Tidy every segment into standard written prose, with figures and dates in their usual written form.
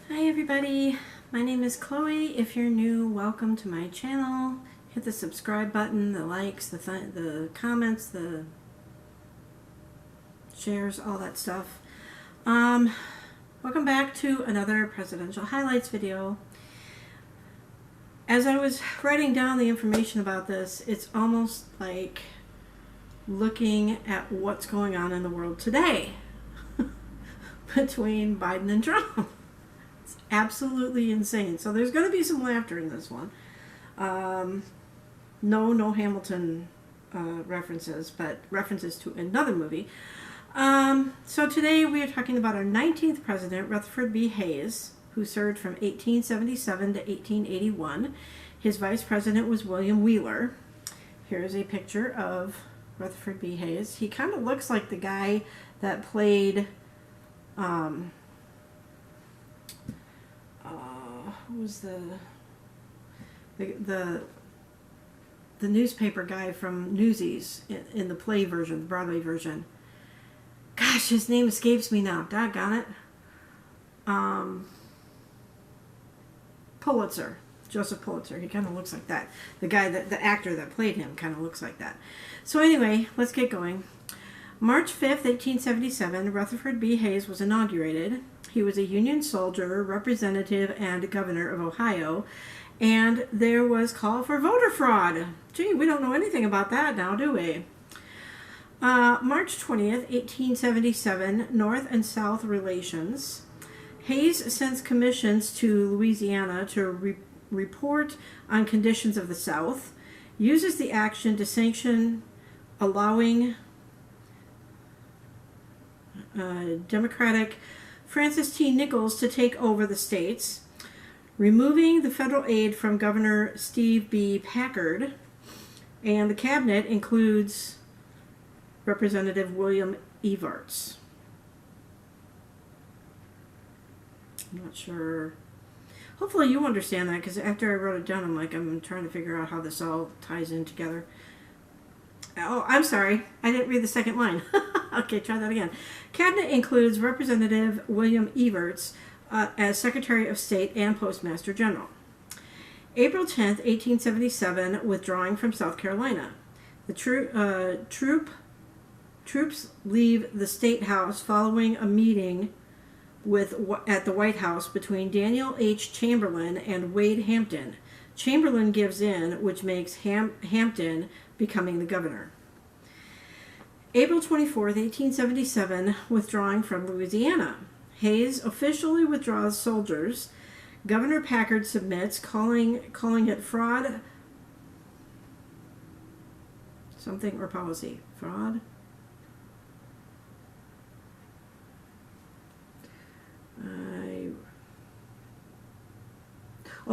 Hi everybody, my name is Chloe. If you're new, welcome to my channel. Hit the subscribe button, the likes, the comments, the shares, all that stuff. Welcome back to another presidential highlights video. As I was writing down the information about this, it's almost like looking at what's going on in the world today between Biden and Trump. It's absolutely insane. So there's going to be some laughter in this one. No Hamilton references, but references to another movie. So today we are talking about our 19th president, Rutherford B. Hayes, who served from 1877 to 1881. His vice president was William Wheeler. Here's a picture of Rutherford B. Hayes. He kind of looks like the guy that played who was the newspaper guy from Newsies in the play version, the Broadway version. Gosh, his name escapes me now. Doggone it. Pulitzer. Joseph Pulitzer. He kind of looks like that. The guy, the actor that played him kind of looks like that. So anyway, let's get going. March 5th, 1877, Rutherford B. Hayes was inaugurated. He was a Union soldier, representative, and governor of Ohio, and there was call for voter fraud. Gee, we don't know anything about that now, do we? March 20th, 1877, North and South relations. Hayes sends commissions to Louisiana to report on conditions of the South, uses the action to sanction allowing Democratic Francis T. Nichols to take over the states, removing the federal aid from Governor Steve B. Packard, and the cabinet includes Representative William Evarts. I'm not sure. Hopefully you understand that, because after I wrote it down, I'm trying to figure out how this all ties in together. Oh, I'm sorry. I didn't read the second line. Okay, try that again. Cabinet includes Representative William Evarts as Secretary of State and Postmaster General. April 10th, 1877, withdrawing from South Carolina. The troops leave the State House following a meeting at the White House between Daniel H. Chamberlain and Wade Hampton. Chamberlain gives in, which makes Hampton becoming the governor. April 24th, 1877, withdrawing from Louisiana. Hayes officially withdraws soldiers. Governor Packard submits, calling it fraud, something, or policy. Fraud?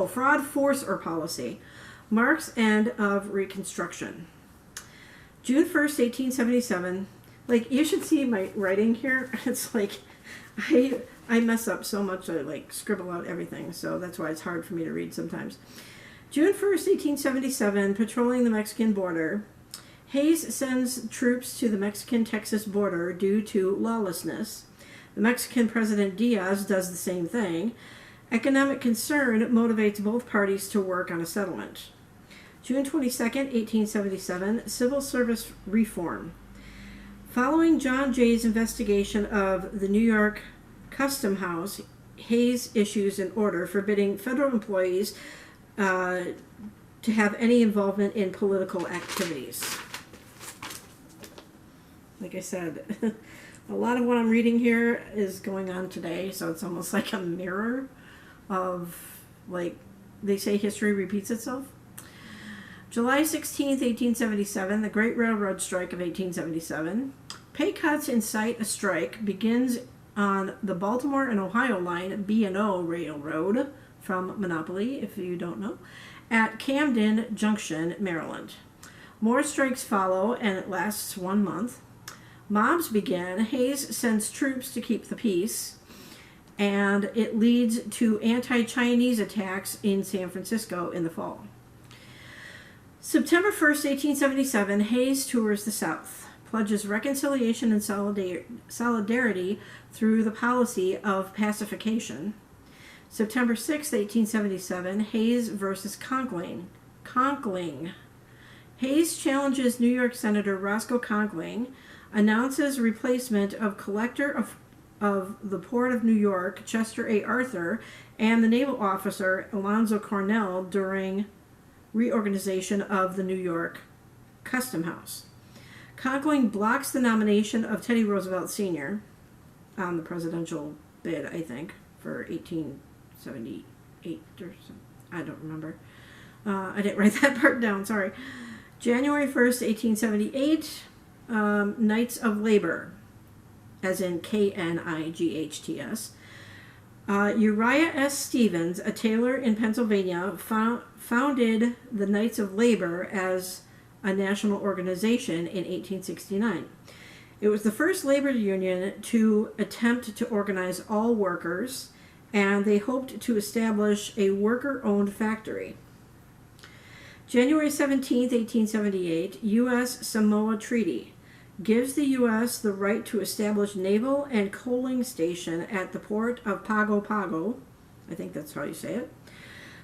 Fraud, force, or policy. Marks end of Reconstruction. June 1st, 1877. Like, you should see my writing here. It's like, I mess up so much, I scribble out everything, so that's why it's hard for me to read sometimes. June 1st, 1877, patrolling the Mexican border. Hayes sends troops to the Mexican-Texas border due to lawlessness. The Mexican President Diaz does the same thing. Economic concern motivates both parties to work on a settlement. June 22nd, 1877, Civil Service Reform. Following John Jay's investigation of the New York Custom House, Hayes issues an order forbidding federal employees to have any involvement in political activities. Like I said, a lot of what I'm reading here is going on today, so it's almost like a mirror of, like, they say history repeats itself. July 16th, 1877, the Great Railroad Strike of 1877. Pay cuts incite a strike begins on the Baltimore and Ohio line, B&O Railroad, from Monopoly, if you don't know, at Camden Junction, Maryland. More strikes follow, and it lasts 1 month. Mobs begin. Hayes sends troops to keep the peace, and it leads to anti-Chinese attacks in San Francisco in the fall. September 1st, 1877, Hayes tours the South, pledges reconciliation and solidarity through the policy of pacification. September 6, 1877, Hayes versus Conkling. Conkling. Hayes challenges New York Senator Roscoe Conkling, announces replacement of collector of the Port of New York, Chester A. Arthur, and the naval officer Alonzo Cornell during reorganization of the New York Custom House. Conkling blocks the nomination of Teddy Roosevelt Sr. on the presidential bid, I think, for 1878 or something. I don't remember. I didn't write that part down, sorry. January 1st, 1878, Knights of Labor, as in Knights. Uriah S. Stevens, a tailor in Pennsylvania, founded the Knights of Labor as a national organization in 1869. It was the first labor union to attempt to organize all workers, and they hoped to establish a worker-owned factory. January 17, 1878, U.S. Samoa Treaty gives the U.S. the right to establish naval and coaling station at the port of Pago Pago, I think that's how you say it,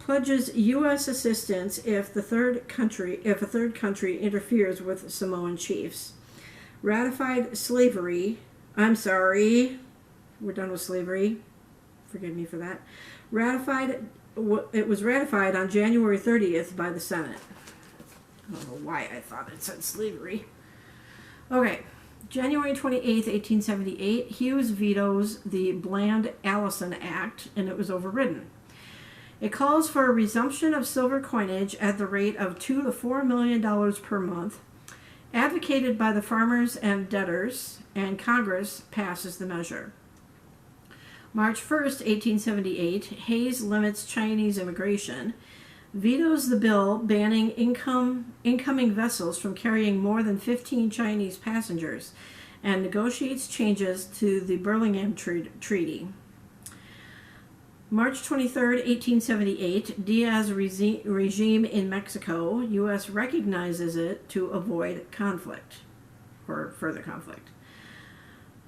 pledges U.S. assistance if a third country interferes with Samoan chiefs, ratified slavery, we're done with slavery, forgive me for that, it was ratified on January 30th by the Senate. I don't know why I thought it said slavery. Okay, January 28th, 1878, Hughes vetoes the Bland-Allison Act, and it was overridden. It calls for a resumption of silver coinage at the rate of $2 to $4 million per month, advocated by the farmers and debtors, and Congress passes the measure. March 1st, 1878, Hayes limits Chinese immigration, vetoes the bill banning incoming vessels from carrying more than 15 Chinese passengers, and negotiates changes to the Burlingame Treaty. March 23, 1878, Diaz regime in Mexico, U.S. recognizes it to avoid conflict, or further conflict.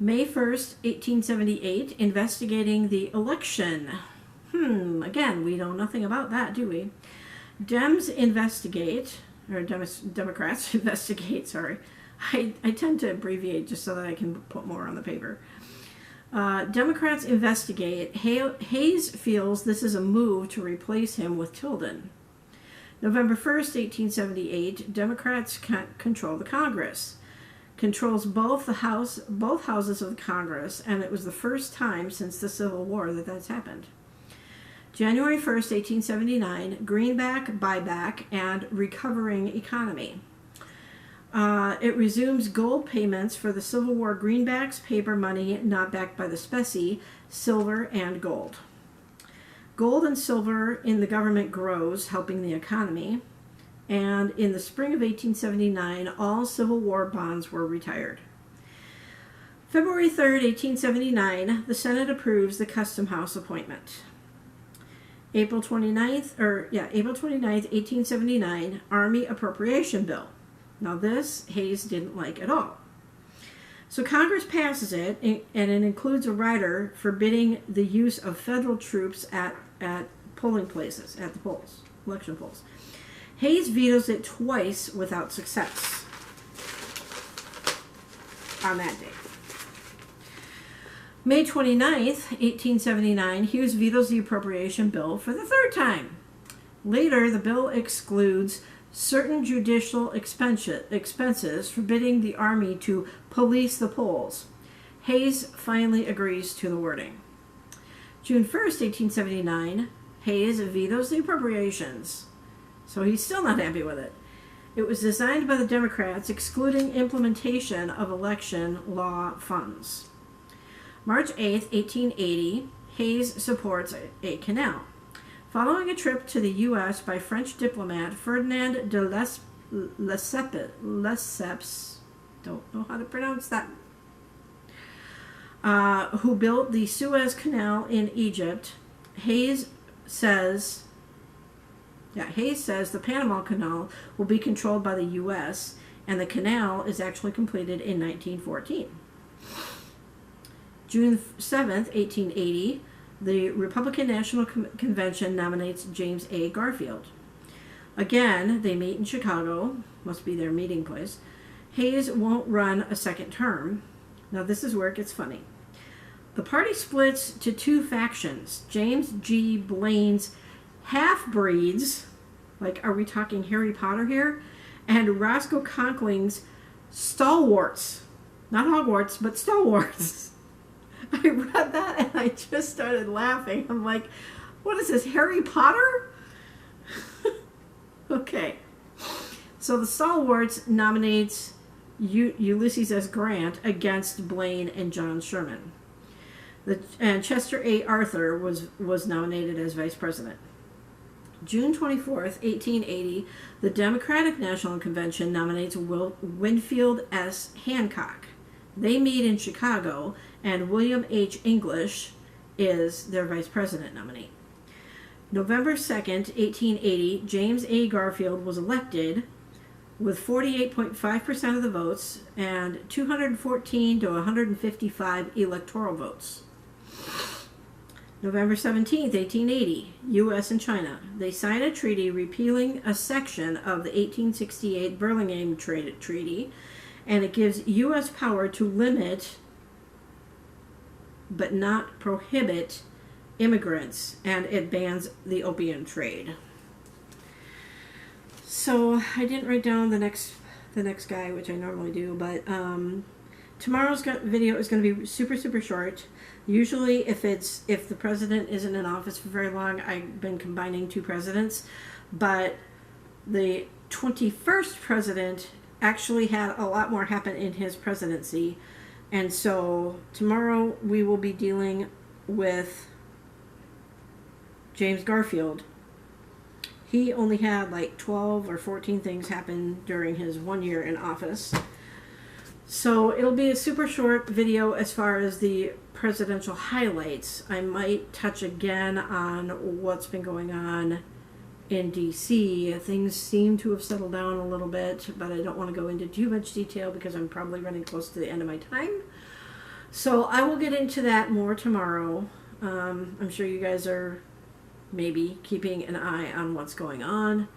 May 1st, 1878, investigating the election. Again, we know nothing about that, do we? Democrats investigate, sorry. I tend to abbreviate just so that I can put more on the paper. Democrats investigate. Hayes feels this is a move to replace him with Tilden. November 1st, 1878, Democrats control the Congress. Controls both houses of the Congress, and it was the first time since the Civil War that that's happened. January 1st, 1879, greenback, buyback, and recovering economy. It resumes gold payments for the Civil War greenbacks, paper money not backed by the specie, silver, and gold. Gold and silver in the government grows, helping the economy. And in the spring of 1879, all Civil War bonds were retired. February 3rd, 1879, the Senate approves the Custom House appointment. April 29th, 1879, Army Appropriation Bill. Now this, Hayes didn't like at all. So Congress passes it, and it includes a rider forbidding the use of federal troops at polling places, at the polls, election polls. Hayes vetoes it twice without success on that day. May 29th, 1879, Hughes vetoes the appropriation bill for the third time. Later, the bill excludes certain judicial expenses, forbidding the Army to police the polls. Hayes finally agrees to the wording. June 1st, 1879, Hayes vetoes the appropriations. So he's still not happy with it. It was designed by the Democrats, excluding implementation of election law funds. March 8, 1880, Hayes supports a canal. Following a trip to the U.S. by French diplomat Ferdinand de Lesseps, don't know how to pronounce that, who built the Suez Canal in Egypt, Hayes says the Panama Canal will be controlled by the U.S., and the canal is actually completed in 1914. June 7th, 1880, The Republican National Convention nominates James A. Garfield. Again, they meet in Chicago. Must be their meeting place. Hayes won't run a second term. Now this is where it gets funny. The party splits to two factions. James G. Blaine's half-breeds, like are we talking Harry Potter here? And Roscoe Conkling's stalwarts. Not Hogwarts, but stalwarts. I read that and I just started laughing. I'm like, what is this, Harry Potter? Okay. So the stalwarts nominates Ulysses S. Grant against Blaine and John Sherman. And Chester A. Arthur was nominated as vice president. June 24th, 1880, the Democratic National Convention nominates Winfield S. Hancock. They meet in Chicago, and William H. English is their vice president nominee. November 2nd, 1880, James A. Garfield was elected with 48.5% of the votes and 214 to 155 electoral votes. November 17th, 1880, U.S. and China. They sign a treaty repealing a section of the 1868 Burlingame Treaty, and it gives U.S. power to limit but not prohibit immigrants, and it bans the opium trade. So I didn't write down the next guy, which I normally do, but tomorrow's video is going to be super short. Usually, if the president isn't in office for very long, I've been combining two presidents, but the 21st president actually had a lot more happen in his presidency, and so tomorrow we will be dealing with James Garfield. He only had like 12 or 14 things happen during his 1 year in office. So it'll be a super short video as far as the presidential highlights. I might touch again on what's been going on in DC. Things seem to have settled down a little bit, but I don't want to go into too much detail because I'm probably running close to the end of my time. So I will get into that more tomorrow. I'm sure you guys are maybe keeping an eye on what's going on.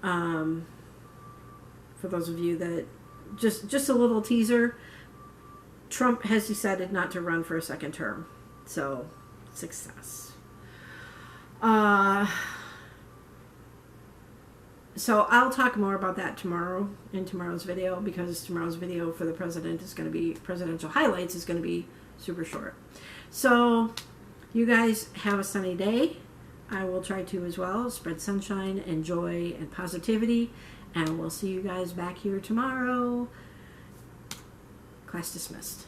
For those of you that just a little teaser, Trump has decided not to run for a second term. So, success. So I'll talk more about that tomorrow in tomorrow's video, because tomorrow's video for the president is going to be, presidential highlights is going to be super short. So you guys have a sunny day. I will try to as well. Spread sunshine and joy and positivity. And we'll see you guys back here tomorrow. Class dismissed.